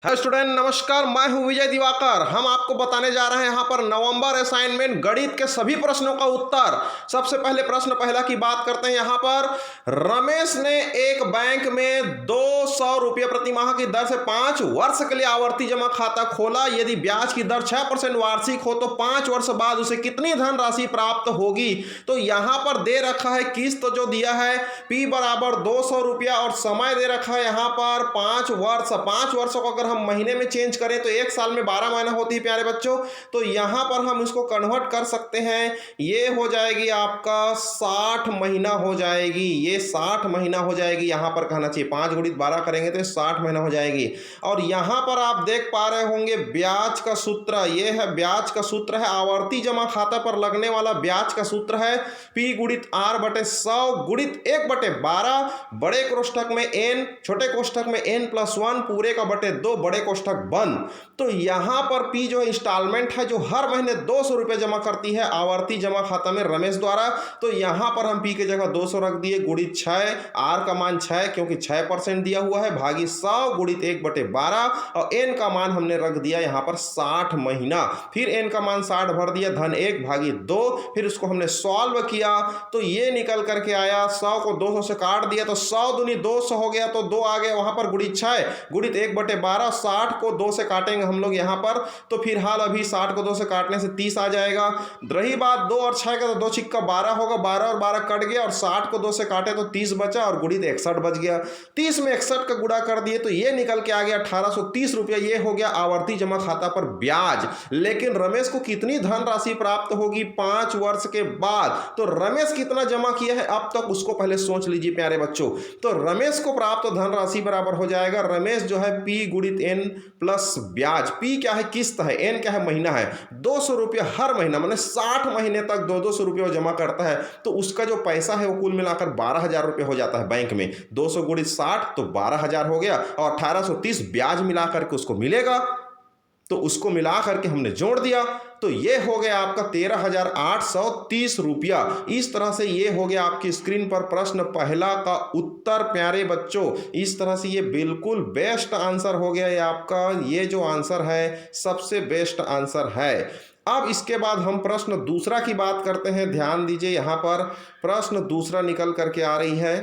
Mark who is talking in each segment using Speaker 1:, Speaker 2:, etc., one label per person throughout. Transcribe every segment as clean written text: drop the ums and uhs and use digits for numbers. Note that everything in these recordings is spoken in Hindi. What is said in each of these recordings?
Speaker 1: हेलो स्टूडेंट, नमस्कार। मैं हूं विजय दिवाकर। हम आपको बताने जा रहे हैं यहाँ पर नवंबर असाइनमेंट गणित के सभी प्रश्नों का उत्तर। सबसे पहले प्रश्न पहला की बात करते हैं। यहाँ पर रमेश ने एक बैंक में 200 रुपये प्रति माह की दर से 5 वर्ष के लिए आवर्ती जमा खाता खोला। यदि ब्याज की दर 6% वार्षिक हो तो 5 वर्ष बाद उसे कितनी धनराशि प्राप्त होगी। तो यहाँ पर दे रखा है किस्त जो दिया है P बराबर 200 रुपया और समय दे रखा है यहाँ पर 5 वर्ष। 5 वर्षों को अगर हम महीने में चेंज करें तो एक साल में 12 महीना होती है प्यारे बच्चों। तो यहां पर हम इसको कन्वर्ट कर सकते हैं। ये हो जाएगी आपका 60 महीना हो जाएगी। ये 60 महीना हो जाएगी। यहां पर कहना चाहिए 5 गुणित 12 करेंगे तो 60 महीना हो जाएगी। और यहां पर आप देख पा रहे होंगे ब्याज का सूत्र। ये है ब्याज का सूत्र है आवर्ती जमा खाता पर लगने वाला ब्याज का सूत्र है P गुणित R बटे 100 गुणित 1/12 बड़े कोष्ठक में n छोटे कोष्ठक में n+1 पूरे का बटे 2 बड़े कोष्ठक बंद। तो यहां पर P जो इंस्टॉलमेंट है जो हर महीने 200 रुपए जमा करती है आवर्ती जमा खाता में रमेश द्वारा। तो यहां पर हम P की जगह 200 रख दिए गुणित 6, R का मान 6 क्योंकि 6% दिया हुआ है भागी 100 गुणित 1/12 और n का मान हमने रख दिया यहां पर 60 महीना। फिर n का मान 60 भर दिया धन 1 भागी 2। फिर उसको हमने सॉल्व किया तो ये निकल करके आया 100 को 200 से काट दिया तो 100 दूनी 200 हो गया तो 2 आ गया वहां पर गुणित 6 गुणित 1/12। 60 को 2 से काटेंगे हम लोग यहाँ पर तो फिर हाल अभी 60 को 2 से काटने से 30 आ जाएगा। रही बात 2 और 6 का तो 2 छिक्का 12 होगा। 12 और 12 कट गया और 60 को 2 से काटे तो 30 बचा और गुणित 61 बच गया। 30 में 61 का गुणा कर दिए तो ये निकल के आ गया 1830 रुपया। ये हो गया आवर्ती जमा खाता पर ब्याज। लेकिन रमेश को कितनी धनराशि प्राप्त होगी 5 वर्ष के बाद। तो रमेश कितना जमा किया है अब तक उसको पहले सोच लीजिए प्यारे बच्चों। तो रमेश को प्राप्त धनराशि बराबर हो जाएगा रमेश जो है P गुणित n प्लस ब्याज। P क्या है किस्त है, n क्या है महीना है। 200 रुपये हर महीना मैंने 60 महीने तक 200 रुपये जमा करता है तो उसका जो पैसा है वो कुल मिलाकर 12,000 रुपये हो जाता है बैंक में। 200 गुणित 60 तो 12,000 हो गया और 1830 ब्याज मिला करके उसको मिलेगा। तो उसको मिला करके हमने जोड़ दिया तो ये हो गया आपका 13,830 रुपया। इस तरह से ये हो गया आपकी स्क्रीन पर प्रश्न पहला का उत्तर प्यारे बच्चों। इस तरह से ये बिल्कुल बेस्ट आंसर हो गया। ये आपका ये जो आंसर है सबसे बेस्ट आंसर है। अब इसके बाद हम प्रश्न दूसरा की बात करते हैं। ध्यान दीजिए यहाँ पर प्रश्न दूसरा निकल करके आ रही है।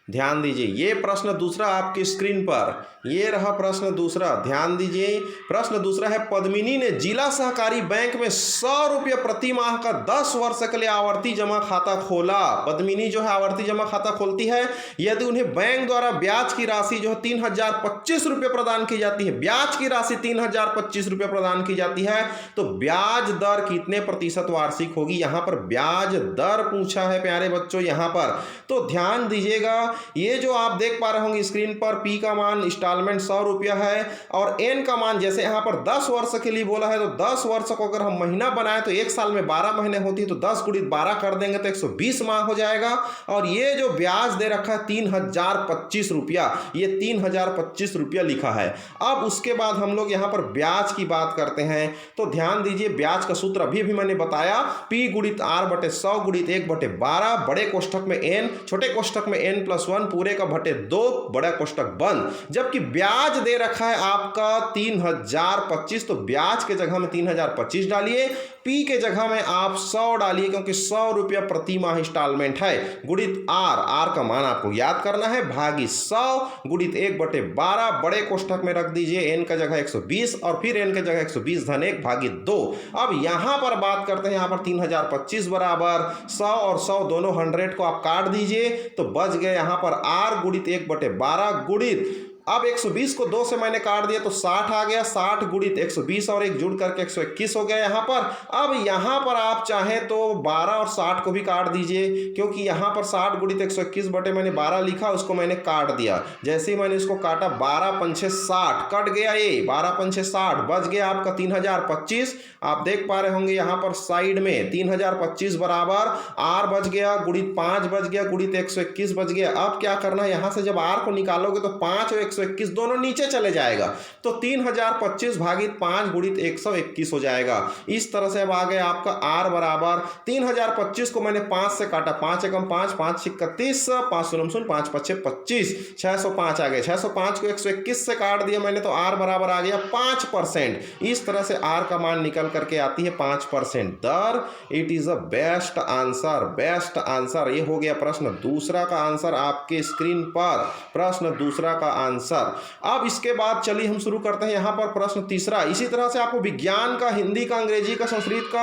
Speaker 1: ध्यान दीजिए ये प्रश्न दूसरा आपकी स्क्रीन पर ये रहा प्रश्न दूसरा। ध्यान दीजिए प्रश्न दूसरा है पद्मिनी ने जिला सहकारी बैंक में 100 रुपये प्रति माह का 10 वर्ष के लिए आवर्ती जमा खाता खोला। पद्मिनी जो है आवर्ती जमा खाता खोलती है यदि उन्हें बैंक द्वारा ब्याज की राशि जो है 3025 रुपये प्रदान की जाती है। ब्याज की राशि 3025 रुपये प्रदान की जाती है तो ब्याज दर कितने प्रतिशत वार्षिक होगी। यहाँ पर ब्याज दर पूछा है प्यारे बच्चों यहाँ पर। तो ध्यान दीजिएगा ये जो आप देख पा रहे होंगे स्क्रीन पर P का मान इंस्टॉलमेंट 100 रुपया है और n का मान जैसे यहाँ पर 10 वर्ष के लिए बोला है तो 10 वर्ष को अगर हम महीना बनाए तो एक साल में 12 महीने होती है तो 10 गुणित 12 कर देंगे तो 120 माह हो जाएगा। और ये जो ब्याज दे रखा है 3025 रुपया, ये 3025 रुपया लिखा है। अब उसके बाद हम लोग यहाँ पर ब्याज की बात करते हैं। तो ध्यान दीजिए ब्याज का सूत्र अभी भी मैंने बताया P गुणित R बटे 100 गुणित 1/12 बड़े कोष्ठक में n छोटे कोष्ठक में n+1 पूरे का बटे 2 बड़ा कोष्ठक बंद। जबकि ब्याज दे रखा है आपका 3025 तो ब्याज के जगह में 3025 डालिए। P के जगह में आप 100 डालिए क्योंकि 100 रुपया प्रति माह इंस्टॉलमेंट है गुणित R का मान आपको याद करना है भागी 100 गुणित 1/12 बड़े कोष्ठक में रख दीजिए n का जगह 120 और फिर n के जगह 120 धन 1 भागी 2। अब यहां पर बात करते हैं यहाँ पर 3025 बराबर 100 और 100 दोनों 100 को आप काट दीजिए तो बच गए यहाँ पर R गुणित 1/12 गुणित अब 120 को 2 से मैंने काट दिया तो 60 आ गया। 60 गुणित 120 और 1 जुड़ करके 121 हो गया यहाँ पर। अब यहाँ पर आप चाहें तो 12 और 60 को भी काट दीजिए क्योंकि यहाँ पर 60 गुणित 121 बटे मैंने 12 लिखा उसको मैंने काट दिया। जैसे ही मैंने इसको काटा 12 पंछे 60 कट गया। ये 12 पंछे 60 बच गया आपका 3025। आप देख पा रहे होंगे यहाँ पर साइड में 3025 बराबर R बच गया गुणित 5 बच गया गुणित 121 बच गया। अब क्या करना है यहाँ से जब R को निकालोगे तो 5 और 121 दोनों नीचे चले जाएगा, तो 3025 भागित 5 गुणित 121 हो जाएगा। इस तरह से अब आ गया आपका r बराबर 3025 को मैंने 5 से काटा, 5 एकम 5, 5 31, 5 शून्य शून्य, 5 पच्चे 25, 605 आ गए। 605 को 121 से काट दिया मैंने, तो r बराबर आ गया 5%। इस तरह से r का मान निकल करके आती है 5%। There it is a best answer, best answer. ये हो गया प्रश्न दूसरा का आंसर आपके स्क्रीन पर, प्रश्न दूसरा का आंसर। अब इसके बाद चलिए हम शुरू करते हैं यहाँ पर प्रश्न तीसरा। इसी तरह से आपको विज्ञान का, हिंदी का, अंग्रेजी का, संस्कृत का,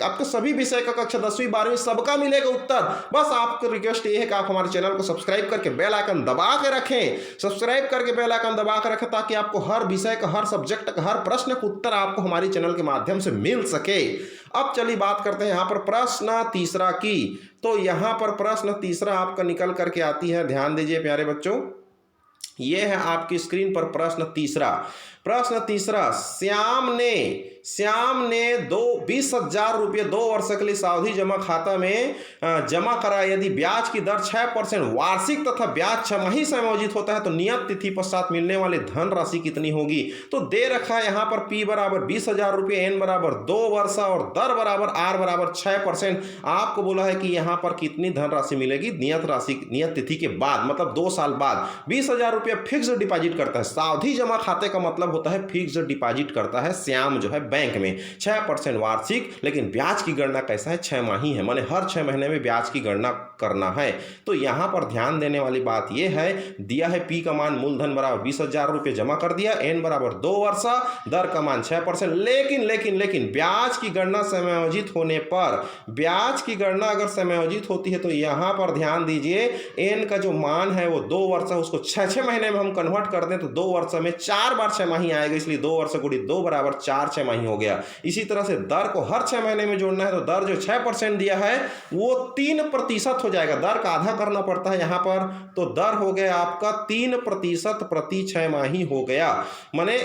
Speaker 1: आपके सभी विषय का कक्षा 10वीं 12वीं सबका मिलेगा उत्तर। बस आपको रिक्वेस्ट ये है कि आप हमारे चैनल को सब्सक्राइब करके बेल आइकन दबा के रखें, सब्सक्राइब करके बेल आइकन दबा के रखें, ताकि आपको हर विषय का, हर सब्जेक्ट का, हर प्रश्न का उत्तर आपको हमारे चैनल के माध्यम से मिल सके। अब चलिए बात करते हैं यहाँ पर प्रश्न तीसरा की। तो यहाँ पर प्रश्न तीसरा आपका निकल करके आती है, ध्यान दीजिए प्यारे बच्चों, ये है आपकी स्क्रीन पर प्रश्न तीसरा। प्रश्न तीसरा, श्याम ने 20,000 रुपये 2 वर्ष के लिए सावधि जमा खाता में जमा करा। यदि ब्याज की दर 6% वार्षिक तथा ब्याज छमाही समायोजित होता है तो नियत तिथि पश्चात मिलने वाली धन राशि कितनी होगी। तो दे रखा है यहाँ पर P बराबर 20,000 रुपये, N बराबर 2 वर्ष और दर बराबर R बराबर 6%। आपको बोला है कि यहाँ पर कितनी धन राशि मिलेगी नियत तिथि के बाद, मतलब 2 साल बाद। 20,000 रुपये फिक्स्ड डिपॉजिट करता है। सावधि जमा खाते का मतलब होता है फिक्स्ड डिपॉजिट करता है श्याम जो है बैंक में, 6% वार्षिक, लेकिन ब्याज की गणना कैसा है, 6 माही है, माने हर 6 महीने में ब्याज की गणना करना है। तो यहां पर ध्यान देने वाली बात यह है, दिया है P का मान मूलधन बराबर 20,000 रुपये जमा कर दिया, N बराबर 2 वर्ष, दर का मान 6%। लेकिन ब्याज की गणना समायोजित होने पर, ब्याज की गणना अगर समायोजित होती है तो यहां पर ध्यान दीजिए, N का जो मान है वो 2 वर्ष है, उसको 6 महीने में हम कन्वर्ट कर दें तो 2 वर्ष में 4 बार 6 माही आएगा, इसलिए 2 वर्ष गुणित 2 बराबर 4 6 माही हो गया। इसी तरह से दर को हर 6 महीने में जोड़ना है, तो दर जो 6% दिया है वो 3% हो जाएगा, दर का आधा करना पड़ता है यहाँ पर, तो दर हो गया आपका 3% प्रति 6 माही हो गया। माने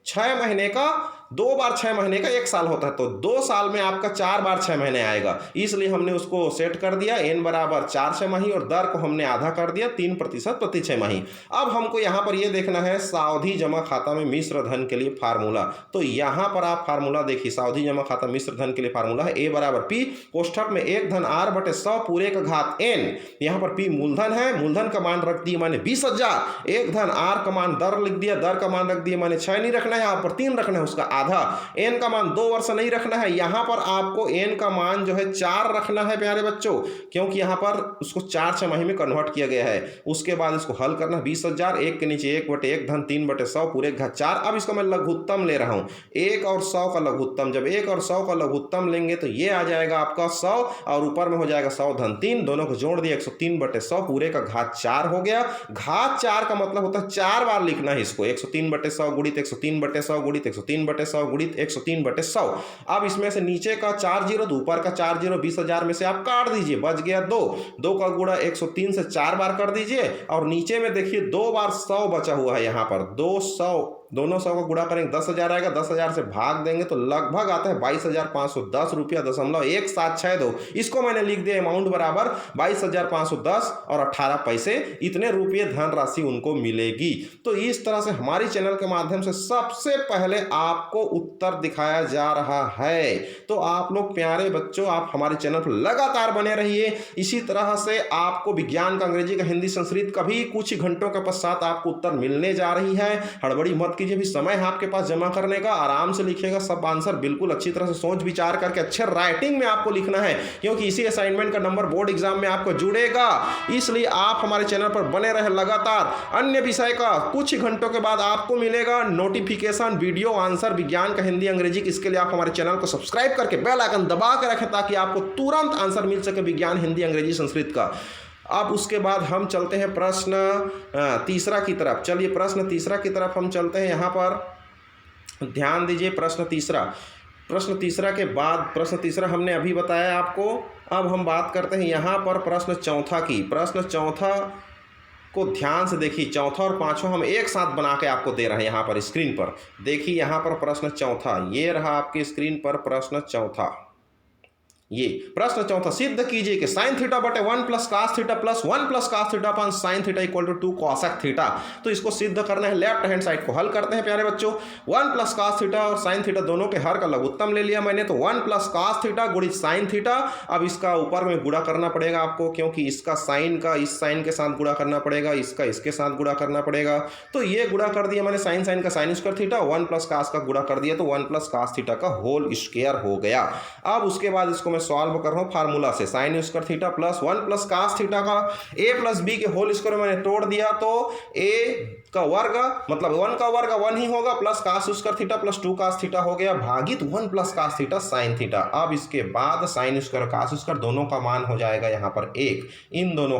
Speaker 1: 6 महीने का 2 बार 6 महीने का 1 साल होता है, तो 2 साल में आपका 4 बार 6 महीने आएगा, इसलिए हमने उसको सेट कर दिया। N बराबर 4 6 माही और दर को हमने आधा कर दिया, 3% प्रति 6 माही। अब हमको यहाँ पर ये देखना है सावधि जमा खाता में मिश्र धन के लिए फार्मूला। तो यहाँ पर आप फार्मूला देखिए, सावधि जमा खाता मिश्र धन के लिए फार्मूला है A बराबर P, कोष्ठक में 1 धन R बटे 100 पूरे का घात N। यहाँ पर P मूलधन है, मूलधन का मान रख दिया मैंने 20,000, 1 धन R का मान दर लिख दिया, दर का मान रख दिया मैंने 6 नहीं रखना है, यहाँ पर 3 रखना है, उसका आधा। N का मान 2 वर्ष नहीं रखना है, यहां पर आपको N का मान जो है 4 रखना है प्यारे बच्चों, क्योंकि यहां पर उसको 4 6 माही में कन्वर्ट किया गया है। उसके बाद इसको हल करना, 20,000 1 के नीचे 1 बटे 1 धन 3 बटे 100 पूरे घात 4। अब इसको मैं लघुत्तम ले रहा हूं, 1 और 100 का लघुत्तम। जब 1 और 100 का लघुत्तम लेंगे तो ये आ जाएगा आपका 100 और ऊपर में हो जाएगा 100 धन 3, दोनों को जोड़ दिया 103 बटे 100 पूरे का घात 4 हो गया। घात 4 का मतलब होता है 4 बार लिखना है इसको, 103 बटे 100 गुणित 103 बटे 100 गुणित 103 बटे 100 गुणित 103 बटे 100। अब इसमें से नीचे का 4 जीरो तो ऊपर का 4 जीरो, 20,000 में से आप काट दीजिए, बच गया 2 का गुणा 103 से 4 बार कर दीजिए, और नीचे में देखिए 2 बार 100 बचा हुआ है, यहाँ पर 200, दोनों 100 का गुणा करेंगे 10,000 आएगा, 10,000 से भाग देंगे तो लगभग आता है 22,510 रुपया दशमलव 1762। इसको मैंने लिख दिया अमाउंट बराबर 22,510 और 18 पैसे, इतने रुपये धन राशि उनको मिलेगी। तो इस तरह से हमारी चैनल के माध्यम से सबसे पहले आपको उत्तर दिखाया जा रहा है। तो आप लोग प्यारे बच्चों, आप हमारे चैनल पर लगातार बने रहिए। इसी तरह से आपको विज्ञान का, अंग्रेजी का, हिंदी, संस्कृत का भी कुछ घंटों के पश्चात आपको उत्तर मिलने जा रही है। हड़बड़ी मत कीजिए, भी समय है आपके पास जमा करने का, आराम से लिखिएगा, सब आंसर बिल्कुल अच्छी तरह से सोच विचार करके अच्छे राइटिंग में आपको लिखना है, क्योंकि इसी असाइनमेंट का नंबर बोर्ड एग्जाम में आपको जुड़ेगा। इसलिए आप हमारे चैनल पर बने रहे लगातार। अन्य विषय का कुछ घंटों के बाद आपको मिलेगा नोटिफिकेशन, वीडियो आंसर विज्ञान का, हिंदी, अंग्रेजी। इसके लिए आप हमारे चैनल को सब्सक्राइब करके बेल आइकन दबा के रखें, ताकि आपको तुरंत आंसर मिल सके विज्ञान, हिंदी, अंग्रेजी, संस्कृत का। अब उसके बाद हम चलते हैं प्रश्न तीसरा की तरफ। चलिए प्रश्न तीसरा की तरफ हम चलते हैं। यहाँ पर ध्यान दीजिए, प्रश्न तीसरा के बाद, प्रश्न तीसरा हमने अभी बताया आपको। अब हम बात करते हैं यहाँ पर प्रश्न चौथा की। प्रश्न चौथा को ध्यान से देखिए, चौथा और पांचवा हम एक साथ बना के आपको दे रहे हैं यहाँ पर स्क्रीन पर। देखिए यहाँ पर प्रश्न चौथा, ये रहा आपकी स्क्रीन पर प्रश्न चौथा। ये प्रश्न चौथा, सिद्ध कीजिए कि साइन थीटा बटे 1 plus cos theta plus 1 plus cos theta upon sine theta equal to 2 cosec theta. तो इसको सिद्ध करना है, लेफ्ट हैंड साइड को हल करते हैं प्यारे बच्चों। 1 प्लस कास थीटा और साइन थीटा दोनों के हर का लघुत्तम ले लिया मैंने, तो 1 प्लस कास थीटा गुणित साइन थीटा। अब इसका ऊपर में गुणा करना पड़ेगा आपको, क्योंकि इसका साइन का इस साइन के साथ गुणा करना पड़ेगा, इसका इसके साथ गुणा करना पड़ेगा। तो ये गुणा कर दिया मैंने, साइन साइन का sine square theta, 1 plus cos का गुणा कर दिया तो 1 प्लस कास थीटा का होल स्क्वायर हो गया। अब उसके बाद इसको मैं सॉल्व कर रहा हूँ फार्मूला से, sine square theta plus 1 plus cos theta का a प्लस b के होल स्क्वायर मैंने तोड़ दिया, तो a का वर्ग मतलब 1 का वर्ग 1 ही होगा, plus cos square theta plus 2 cos theta हो गया, भागित 1 plus cos theta sine theta. अब इसके बाद साइन स्क्वायर कास स्क्वायर दोनों का मान हो जाएगा यहाँ पर 1, इन दोनों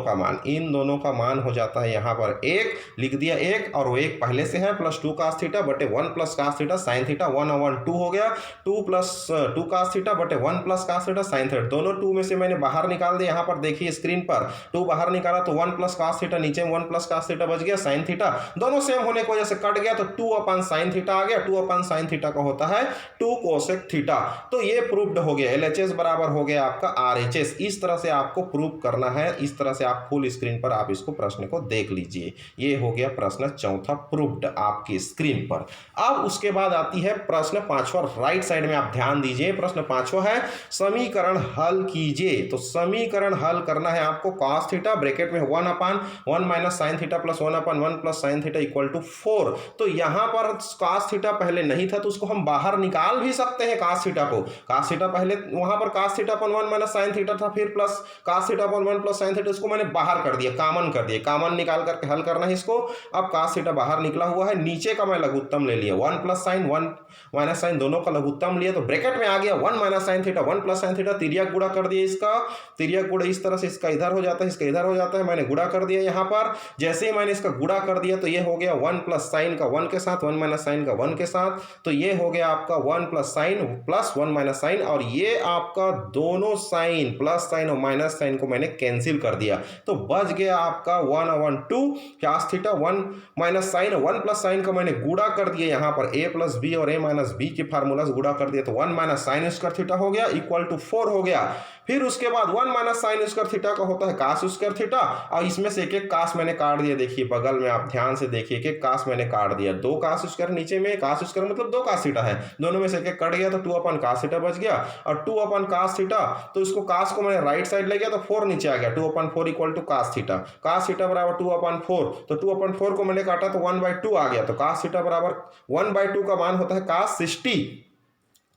Speaker 1: का मान हो जाता है यहाँ पर 1, लिख दिया 1 और वो 1 पहले से है, प्लस 2 कास थीटा बटे 1 plus cos theta sine theta, 1 और 1 2 हो गया, 2 प्लस 2 कास थीटा बटे 1 plus cos theta sine theta. दोनों 2 में से मैंने बाहर निकाल दिया, यहाँ पर देखिए स्क्रीन पर 2 बाहर निकाला तो 1 प्लस कास थीटा, नीचे में 1 प्लस कास थीटा बच गया, साइन थीटा दोनों सेम होने की वजह से कट गया, तो 2 अपन साइन थीटा आ गया, 2 अपन साइन थीटा का होता है 2 कोसेक थीटा। तो ये प्रूव्ड हो गया, LHS बराबर हो गया आपका RHS। इस तरह से आपको प्रूव करना है, इस तरह से आप फुल स्क्रीन पर आप इसको प्रश्न को देख लीजिए। ये हो गया प्रश्न चौथा प्रूव्ड आपकी स्क्रीन पर। अब उसके बाद आती है प्रश्न पांचवा, राइट साइड में आप ध्यान दीजिए। प्रश्न पांचवा है समीकरण हल कीजिए। तो समीकरण हल करना है आपको, cos थीटा ब्रैकेट में 1 upon 1 minus sine theta plus 1 upon 1 plus sine theta equal to 4। तो यहां पर cos थीटा पहले नहीं था तो उसको हम बाहर निकाल भी सकते हैं, cos थीटा को। cos थीटा पहले वहां पर cos थीटा अपन 1 माइनस साइन थीटा था, फिर प्लस cos थीटा अपन 1 प्लस साइन थीटा, इसको मैंने बाहर कर दिया, कॉमन कर दिया, कॉमन निकाल करके हल करना है इसको। अब cos थीटा बाहर निकला हुआ है, नीचे का मैं लघुत्तम ले लिया, 1 प्लस साइन 1 माइनस साइन दोनों का लघुत्तम लिया, तो ब्रैकेट में आ गया 1 minus sine theta 1 plus sine theta, तिर्यक गुणा कर दिया इसका, तिर्यक गुणा इस तरह से इसका इधर हो जाता है, इसका इधर हो जाता है, मैंने गुणा कर दिया यहाँ पर। जैसे ही मैंने इसका गुणा कर दिया तो ये हो गया 1 प्लस साइन का 1 के साथ, 1 माइनस साइन का 1 के साथ, तो ये हो गया आपका 1 plus sine plus 1 minus sine, और ये आपका दोनों साइन प्लस साइन और माइनस साइन को मैंने कैंसिल कर दिया, तो बच गया आपका 1 और 2 cos theta, 1 minus sine 1 plus sine का मैंने गुणा कर दिया यहाँ पर a प्लस बी और a माइनस बी के फार्मूला से गुणा कर दिया, तो 1 माइनस साइन स्क्वायर थीटा हो गया इक्वल टू 4 हो गया। फिर उसके बाद 1 माइनस साइन स्क्वायर थीटा का होता है cos स्क्वायर थीटा, और इसमें से एक एक cos मैंने काट दिया, देखिए बगल में आप ध्यान से देखिए एक एक cos मैंने काट दिया, 2 cos स्क्वायर नीचे में, cos स्क्वायर मतलब 2 cos थीटा है, दोनों में से एक एक कट गया तो 2 अपन cos थीटा बच गया, और 2 अपन cos थीटा, तो इसको cos को मैंने राइट साइड ले गया तो 4 नीचे आ गया, 2 अपन 4 इक्वल टू cos थीटा बराबर 2 अपन 4, तो 2 अपन 4 को मैंने काटा तो 1/2 आ गया, तो cos थीटा बराबर 1/2 का मान होता है cos 60।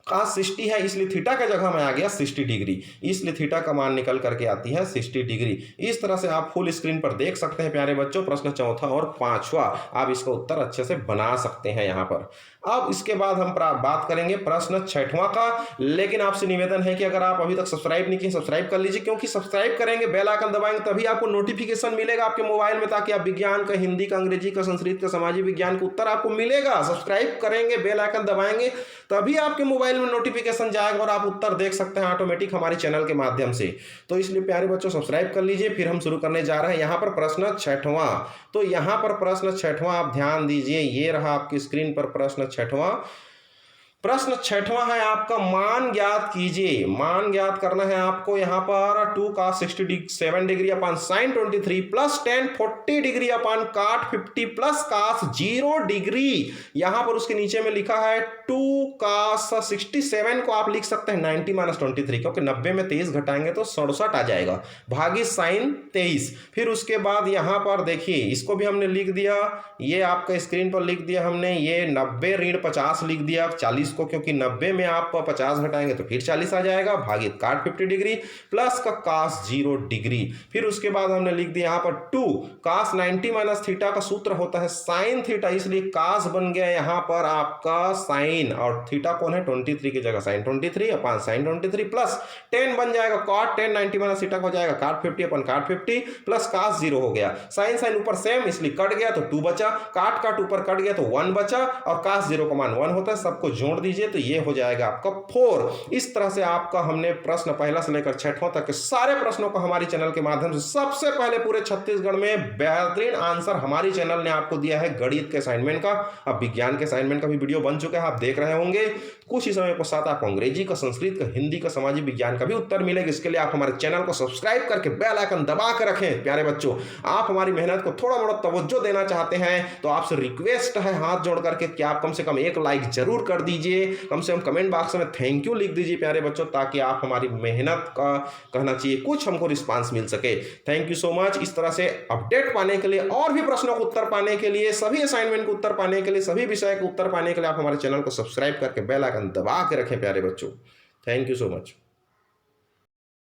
Speaker 1: cos 60 है इसलिए थीटा का जगह में आ गया 60 डिग्री, इसलिए थीटा का मान निकल करके आती है 60 डिग्री। इस तरह से आप फुल स्क्रीन पर देख सकते हैं प्यारे बच्चों, प्रश्न चौथा और पांचवा आप इसका उत्तर अच्छे से बना सकते हैं यहाँ पर। अब इसके बाद हम बात करेंगे प्रश्न छठवां का, लेकिन आपसे निवेदन है कि अगर आप अभी तक सब्सक्राइब नहीं किए सब्सक्राइब कर लीजिए, क्योंकि सब्सक्राइब करेंगे बेल आइकन दबाएंगे तभी आपको नोटिफिकेशन मिलेगा आपके मोबाइल में, ताकि आप विज्ञान का, हिंदी का, अंग्रेजी का, संस्कृत का, सामाजिक विज्ञान का उत्तर आपको मिलेगा। सब्सक्राइब करेंगे, बेल आइकन दबाएंगे तभी आपके मोबाइल में नोटिफिकेशन जाएगा और आप उत्तर देख सकते हैं ऑटोमेटिक हमारे चैनल के माध्यम से। तो इसलिए प्यारे बच्चों सब्सक्राइब कर लीजिए। फिर हम शुरू करने जा रहे हैं यहाँ पर प्रश्न छठवां। तो यहाँ पर प्रश्न छठवां आप ध्यान दीजिए, ये रहा आपकी स्क्रीन पर प्रश्न छठवां। प्रश्न छठवां है आपका मान ज्ञात कीजिए। मान ज्ञात करना है आपको यहाँ पर 2 cos 67 degree upon sine 23 plus tan 40 degree upon cot 50 plus cos 0 degree. यहाँ पर उसके नीचे में लिखा है 2 cos 67 को आप लिख सकते हैं 90 माइनस 23, क्योंकि 90 में 23 घटाएंगे तो 67 आ जाएगा, भागी साइन 23। फिर उसके बाद यहाँ पर देखिए इसको भी हमने लिख दिया, ये आपका स्क्रीन पर लिख दिया हमने, ये 90 ऋण 50 लिख दिया 40 को, क्योंकि 90 में आप 50 घटाएंगे तो फिर 40 आ जाएगा, भागित cot 50 डिग्री प्लस का cos 0 डिग्री। फिर उसके बाद हमने लिख दिया यहाँ पर 2 cos 90 माइनस थीटा का सूत्र होता है साइन थीटा, इसलिए cos बन गया यहाँ पर आपका साइन, और थीटा कौन है 23 की जगह साइन 23 अपान साइन 23 प्लस 10 बन जाएगा cot 10 90 माइनस थीटा हो जाएगा cot 50 अपन cot 50 प्लस cos 0 हो गया। साइन साइन ऊपर सेम इसलिए कट गया तो 2 बचा, cot ऊपर कट गया तो 1 बचा, और cos 0 का मान 1 होता है। सबको जोड़ जोड़ दीजिए तो ये हो जाएगा आपका 4। इस तरह से आपका हमने प्रश्न पहला से लेकर 6वां तक के सारे प्रश्नों को हमारी चैनल के माध्यम से सबसे पहले पूरे छत्तीसगढ़ में बेहतरीन आंसर हमारी चैनल ने आपको दिया है गणित के असाइनमेंट का। अब विज्ञान के असाइनमेंट का भी वीडियो बन चुका है, आप देख रहे होंगे। कुछ ही समय पश्चात आपको अंग्रेजी का, संस्कृत का, हिंदी का, सामाजिक विज्ञान का भी उत्तर मिलेगा। इसके लिए आप हमारे चैनल को सब्सक्राइब करके बेल आइकन दबा कर रखें। प्यारे बच्चों, आप हमारी मेहनत को थोड़ा मोड़ा तवज्जो देना चाहते हैं तो आपसे रिक्वेस्ट है हाथ जोड़ करके कि आप कम से कम एक लाइक जरूर कर दीजिए, कम से कम कमेंट बॉक्स में थैंक यू लिख दीजिए प्यारे बच्चों, ताकि आप हमारी मेहनत का कहना चाहिए कुछ हमको रिस्पांस मिल सके। Thank you so much. इस तरह से अपडेट पाने के लिए और भी प्रश्नों को उत्तर पाने के लिए, सभी असाइनमेंट को उत्तर पाने के लिए, सभी विषय को उत्तर पाने के लिए आप हमारे चैनल को सब्सक्राइब करके बेल आइकन दबा के रखें प्यारे बच्चों। Thank you so much.